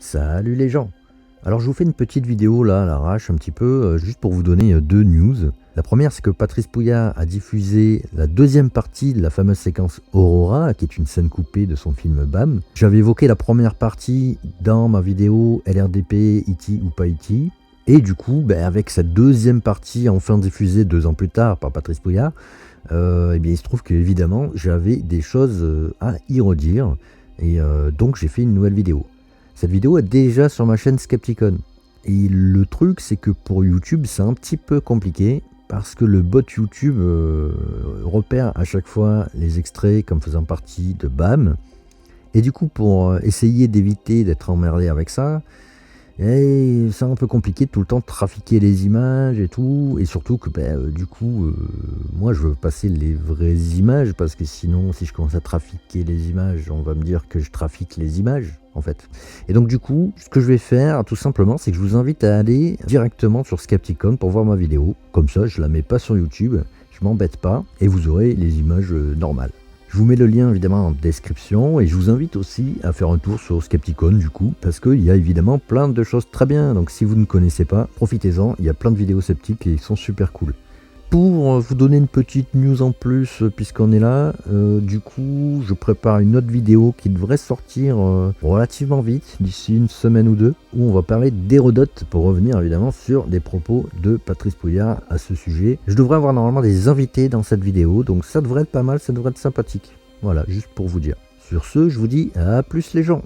Salut les gens. Alors je vous fais une petite vidéo là à l'arrache un petit peu, juste pour vous donner deux news. La première, c'est que Patrice Pouyanné a diffusé la deuxième partie de la fameuse séquence Aurora, qui est une scène coupée de son film BAM. J'avais évoqué la première partie dans ma vidéo LRDP, E.T. ou pas E.T. Et du coup, avec cette deuxième partie enfin diffusée 2 ans plus tard par Patrice Pouyanné, eh bien, il se trouve qu'évidemment j'avais des choses à y redire. Et donc j'ai fait une nouvelle vidéo. Cette vidéo est déjà sur ma chaîne Skepticon. Et le truc, c'est que pour YouTube, c'est un petit peu compliqué parce que le bot YouTube repère à chaque fois les extraits comme faisant partie de BAM. Et du coup, pour essayer d'éviter d'être emmerdé avec ça, c'est un peu compliqué de tout le temps trafiquer les images et tout. Et surtout que du coup, moi je veux passer les vraies images parce que sinon, si je commence à trafiquer les images, on va me dire que je trafique les images en fait. Et donc du coup, ce que je vais faire tout simplement, c'est que je vous invite à aller directement sur Skepticon pour voir ma vidéo. Comme ça, je la mets pas sur YouTube, je m'embête pas et vous aurez les images normales. Je vous mets le lien évidemment en description et je vous invite aussi à faire un tour sur Skepticon du coup, parce qu'il y a évidemment plein de choses très bien. Donc si vous ne connaissez pas, profitez-en, il y a plein de vidéos sceptiques et ils sont super cool. Pour vous donner une petite news en plus, puisqu'on est là, du coup je prépare une autre vidéo qui devrait sortir relativement vite, d'ici une semaine ou deux, où on va parler d'Hérodote, pour revenir évidemment sur des propos de Patrice Pouyanné à ce sujet. Je devrais avoir normalement des invités dans cette vidéo, donc ça devrait être pas mal, ça devrait être sympathique. Voilà, juste pour vous dire. Sur ce, je vous dis à plus les gens.